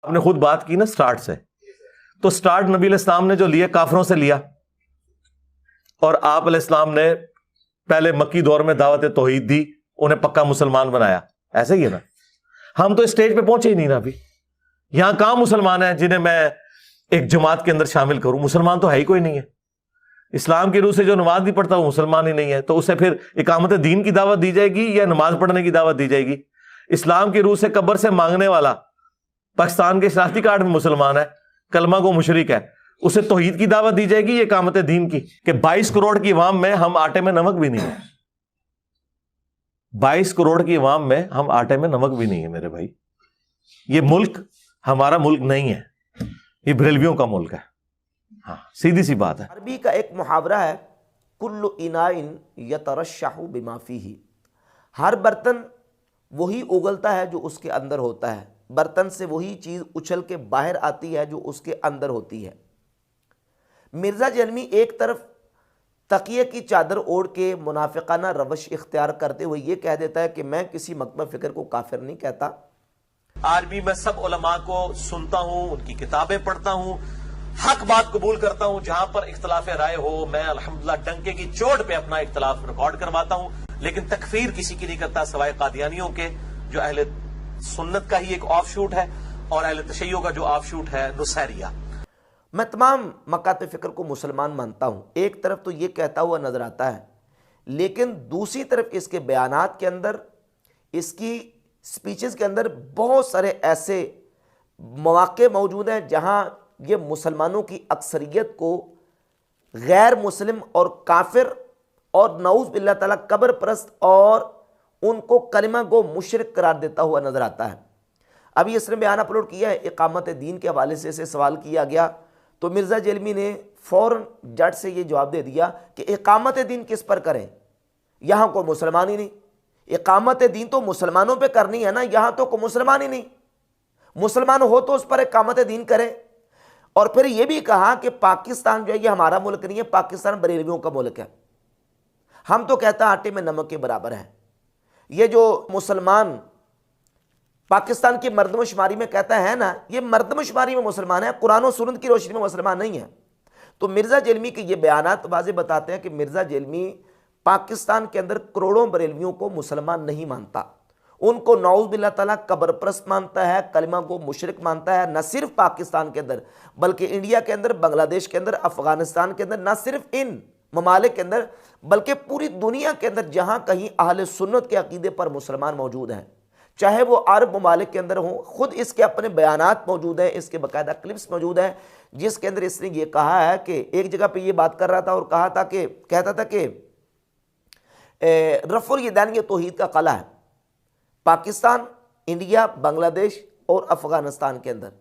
आपने खुद बात की ना स्टार्ट से, तो स्टार्ट नबी अलैहिस्सलाम ने जो लिया काफिरों से लिया, और आप अलैहिस्सलाम ने पहले मक्की दौर में दावत तौहीद दी, उन्हें पक्का मुसलमान बनाया। ऐसा ही है ना। हम तो स्टेज पे पहुंचे ही नहीं ना अभी। यहां कहां मुसलमान है जिन्हें मैं एक जमात के अंदर शामिल करूं? मुसलमान तो है ही कोई नहीं है। इस्लाम की रूह से जो नमाज नहीं पढ़ता वो मुसलमान ही नहीं है, तो उसे फिर इकामत दीन की दावत दी जाएगी या नमाज पढ़ने की दावत दी जाएगी? इस्लाम की रूह से कब्र से मांगने वाला पाकिस्तान के शनाख्ती कार्ड में मुसलमान है, कलमा को मुशरिक है, उसे तौहीद की दावत दी जाएगी या इकामत दीन की? कि 22 करोड़ की अवाम में हम आटे में नमक भी नहीं है। 22 करोड़ की अवाम में हम आटे में नमक भी नहीं है मेरे भाई। ये मुल्क हमारा मुल्क नहीं है, ये बरेलवियों का मुल्क है। हाँ, सीधी सी बात है। अरबी का एक मुहावरा है, कुल्लु इनाइन यतरश्शहु बिमा फीही। हर बर्तन वही उगलता है जो उसके अंदर होता है, बर्तन से वही चीज़ उछल के बाहर आती है जो उसके अंदर होती है। मिर्ज़ा जलमी एक तरफ तकिए की चादर ओढ़ के मुनाफिकाना रवश इख्तियार करते हुए ये कह देता है कि मैं किसी मकबूल फ़िक्र को काफिर नहीं कहता। आज भी मैं सब उलमा को सुनता हूं, उनकी किताबें पढ़ता हूं, हक बात कबूल करता हूं। जहां पर इख्तलाफ राय हो, मैं अल्हम्दुलिल्लाह डंके की चोट पे अपना इख्तलाफ रिकॉर्ड करवाता हूं, लेकिन तकफीर किसी की नहीं करता सवाए कादियानियों के, जो अहले सुन्नत का ही एक ऑफशूट है, और अहले तशय्यो का जो ऑफशूट है नुसैरिया। मैं तमाम मकात फ़िक्र को मुसलमान मानता हूँ, एक तरफ तो ये कहता हुआ नज़र आता है, लेकिन दूसरी तरफ इसके बयानात के अंदर, इसकी स्पीचेस के अंदर बहुत सारे ऐसे मौके मौजूद हैं जहाँ ये मुसलमानों की अक्सरियत को गैर मुस्लिम और काफिर और नऊज़ बिल्लाह ताला कब्र परस्त और उनको कलिमा को मुशरिक करार देता हुआ नज़र आता है। अभी इसने बयान अपलोड किया है, इकामत दीन के हवाले से इसे सवाल किया गया तो मिर्ज़ा जलमी ने फ़ौरन जट से ये जवाब दे दिया कि इकामत दीन किस पर करें, यहाँ को मुसलमान ही नहीं। इकामत दीन तो मुसलमानों पे करनी है ना, यहाँ तो को मुसलमान ही नहीं। मुसलमान हो तो उस पर इकामत दीन करें। और फिर ये भी कहा कि पाकिस्तान जो है ये हमारा मुल्क नहीं है, पाकिस्तान बरेलवियों का मुल्क है। हम तो कहता है आटे में नमक के बराबर है। ये जो मुसलमान पाकिस्तान की मर्दमशुमारी में कहता है ना, ये मर्दमशुमारी में मुसलमान है, कुरान और सुन्नत की रोशनी में मुसलमान नहीं है। तो मिर्ज़ा जलमी के ये बयानात वाज़े बताते हैं कि मिर्ज़ा जलमी पाकिस्तान के अंदर करोड़ों बरेलवियों को मुसलमान नहीं मानता, उनको नऊज़ बिल्लाह ताला कब्र परस्त मानता है, कलिमा को मुशरिक मानता है। न सिर्फ पाकिस्तान के अंदर बल्कि इंडिया के अंदर, बांग्लादेश के अंदर, अफ़गानिस्तान के अंदर, न सिर्फ इन ममालिक के अंदर बल्कि पूरी दुनिया के अंदर जहाँ कहीं अहले सुन्नत के अकीदे पर मुसलमान मौजूद हैं, चाहे वो अरब ममालिक के अंदर हों। खुद इसके अपने बयानात मौजूद हैं, इसके बाकायदा क्लिप्स मौजूद हैं जिसके अंदर इसने ये कहा है कि एक जगह पे ये बात कर रहा था और कहा था कि कहता था कि रफ़ुल यदैन ये तौहीद का कला है पाकिस्तान, इंडिया, बांग्लादेश और अफ़गानिस्तान के अंदर।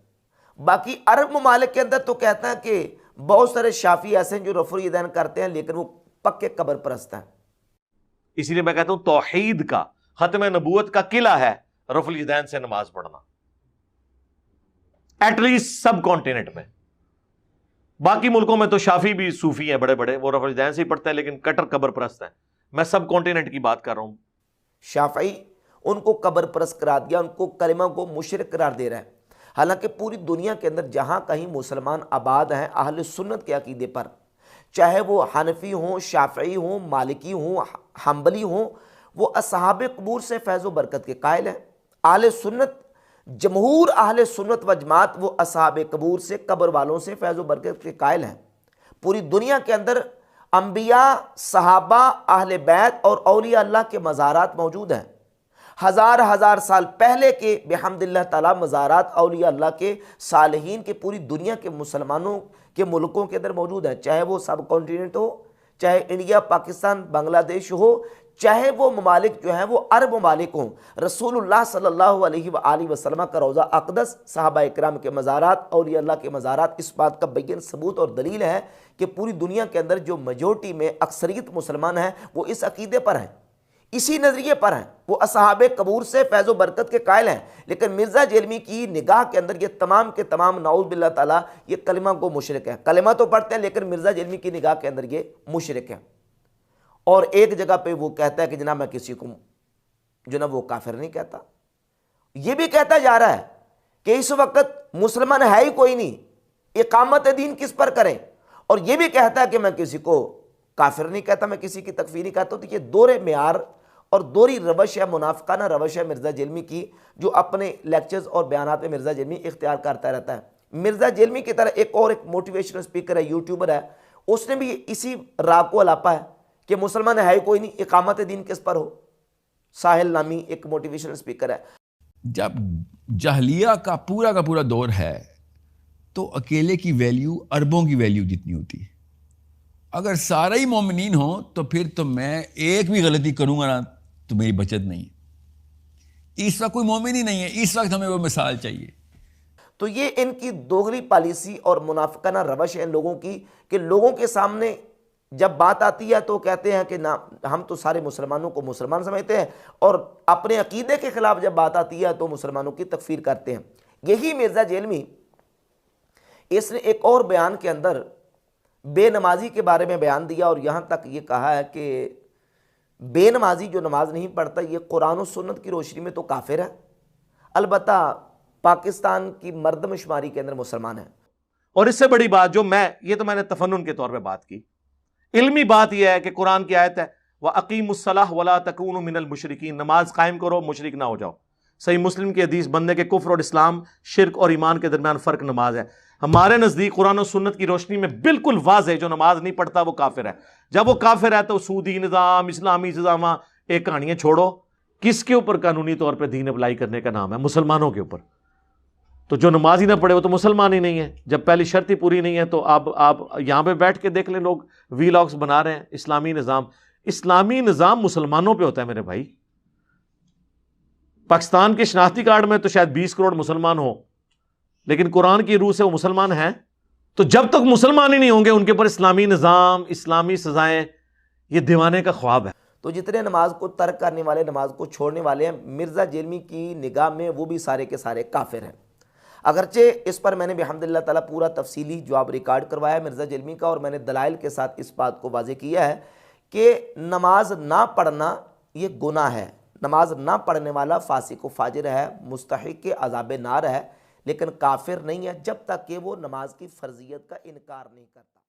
बाकी अरब ममालिक के अंदर तो कहता है कि बहुत सारे शाफी ऐसे हैं जो रफ़ुल यदैन करते हैं लेकिन वो पक्के कब्र परस्त हैं। इसीलिए मैं कहता हूं तौहीद का खत्म नबूवत का किला है रफ़ुल यदैन से नमाज पढ़ना, एटलीस्ट सब कॉन्टिनेंट में। बाकी मुल्कों में तो शाफी भी सूफी हैं बड़े बड़े, वो रफ़ुल यदैन से ही पढ़ते हैं लेकिन कट्टर कब्र परस्त है। मैं सब कॉन्टिनेंट की बात कर रहा हूं। शाफी उनको कब्र परस्त करार दिया, उनको कलिमा को मुशरिक करार दे रहा है। हालांकि पूरी दुनिया के अंदर जहाँ कहीं मुसलमान आबाद हैं अहले सुन्नत के अकीदे पर, चाहे वो हनफी हों, शाफी हों, मालिकी हों, हम्बली हों, वो असहाब कबूर से फैज़ व बरकत के कायल हैं। अहले सुन्नत, जमहूर अहले सुन्नत व जमात वो असहाब कबूर से, कब्र वालों से फैज़ व बरकत के कायल हैं। पूरी दुनिया के अंदर अंबिया, सहाबा, अहले बैत और औलिया अल्लाह के मज़ारात मौजूद हैं। हज़ार हज़ार साल पहले के बिहम्दिल्लाह ताला मज़ारात औलिया अल्लाह के सालिहीन के पूरी दुनिया के मुसलमानों के मुल्कों के अंदर मौजूद हैं, चाहे वो सब कॉन्टिनेंट हो, चाहे इंडिया, पाकिस्तान, बांग्लादेश हो, चाहे वो ममालिक जो हैं वो अरब ममालिक हों। रसूलुल्लाह सल्लल्लाहु अलैहि वसल्लम का रोज़ा अक़दस, सहाबा इकराम के मज़ारात, औलिया अल्लाह के मज़ारात, इस बात का बैयन सबूत और दलील है कि पूरी दुनिया के अंदर जो मेजॉरिटी में अक्सरियत मुसलमान हैं वो इस अकीदे पर हैं, इसी नज़रिए पर हैं, वो असहाबे कबूर से फैज़ व बरकत के कायल हैं। लेकिन मिर्ज़ा जलमी की निगाह के अंदर ये तमाम के तमाम नऊज़ बिल्लाह ताला ये कलिमा को मुशरिक है। कलिमा तो पढ़ते हैं लेकिन मिर्ज़ा जलमी की निगाह के अंदर ये मुशरिक है। और एक जगह पे वो कहता है कि जनाब मैं किसी को जो ना वो काफिर नहीं कहता। ये भी कहता जा रहा है कि इस वक्त मुसलमान है ही कोई नहीं, इकामत दीन किस पर करें, और यह भी कहता है कि मैं किसी को काफिर नहीं कहता, मैं किसी की तकफीर नहीं कहता। तो ये दोहरे मेयार और दोहरी रवश है, मुनाफिकाना रवश है मिर्ज़ा जेलमी की, जो अपने लेक्चर्स और बयानात में मिर्ज़ा जेलमी इख्तियार करता रहता है। मिर्ज़ा जेलमी की तरह एक और एक मोटिवेशनल स्पीकर है, यूट्यूबर है, उसने भी इसी राग को अलापा है कि मुसलमान है ही कोई नहीं, इकामत दीन किस पर हो। साहिल नामी एक मोटिवेशनल स्पीकर है। जब जहलिया का पूरा दौर है तो अकेले की वैल्यू अरबों की वैल्यू जितनी होती है। अगर सारे ही मोमिनीन हो तो फिर तो मैं एक भी गलती करूंगा ना तो मेरी बचत नहीं है। इस वक्त कोई मोमिन ही नहीं है, इस वक्त हमें वो मिसाल चाहिए। तो ये इनकी दोगली पॉलिसी और मुनाफिकाना रवश है इन लोगों की, कि लोगों के सामने जब बात आती है तो कहते हैं कि ना हम तो सारे मुसलमानों को मुसलमान समझते हैं, और अपने अकीदे के खिलाफ जब बात आती है तो मुसलमानों की तकफीर करते हैं। यही मिर्ज़ा जेलमी इसने एक और बयान के अंदर बेनमाजी के बारे में बयान दिया, और यहाँ तक ये कहा है कि बेनमाजी जो नमाज नहीं पढ़ता ये कुरान और सुन्नत की रोशनी में तो काफिर है, अलबत्ता पाकिस्तान की मर्दमशुमारी के अंदर मुसलमान है। और इससे बड़ी बात जो ये तो मैंने तफन्नुन के तौर पे बात की, इल्मी बात यह है कि कुरान की आयत है व अकीमुस्सलाह वला तकूनु मिनल मुशरिकीन, नमाज कायम करो मुशरिक ना हो जाओ। सही मुस्लिम की हदीस, बनने के कुफ्र और इस्लाम, शिरक और ईमान के दरमियान फ़र्क नमाज है। हमारे नज़दीक कुरान और सुन्नत की रोशनी में बिल्कुल वाज़ है, जो नमाज नहीं पढ़ता वो काफिर है। जब वो काफिर है तो सूदी निज़ाम, इस्लामी निज़ाम, एक कहानियाँ छोड़ो, किसके ऊपर कानूनी तौर पर दीन अप्लाई करने का नाम है? मुसलमानों के ऊपर। तो जो नमाज ही ना पढ़े वो तो मुसलमान ही नहीं है। जब पहली शर्त ही पूरी नहीं है तो आप यहाँ पे बैठ के देख लें, लोग वीलॉग्स बना रहे हैं। इस्लामी निज़ाम मुसलमानों पे होता है मेरे भाई। पाकिस्तान के शनाख्ती कार्ड में तो शायद 20 करोड़ मुसलमान हो, लेकिन कुरान की रूह से वो मुसलमान हैं। तो जब तक मुसलमान ही नहीं होंगे उनके ऊपर इस्लामी निज़ाम, इस्लामी सजाएं, ये दीवाने का ख्वाब है। तो जितने नमाज को तर्क करने वाले, नमाज को छोड़ने वाले हैं, मिर्ज़ा जेलमी की निगाह में वो भी सारे के सारे काफिर हैं। अगरचे इस पर मैंने बिहम्दिल्लाह ताला पूरा तफसीली जवाब रिकॉर्ड करवाया है मिर्ज़ा जेलमी का, और मैंने दलाइल के साथ इस बात को वाज़ेह किया है कि नमाज ना पढ़ना ये गुनाह है। नमाज ना पढ़ने वाला फासिक व फाजिर है, मुस्तहिक के अज़ाब नार है, लेकिन काफिर नहीं है जब तक कि वो नमाज की फ़र्जियत का इनकार नहीं करता।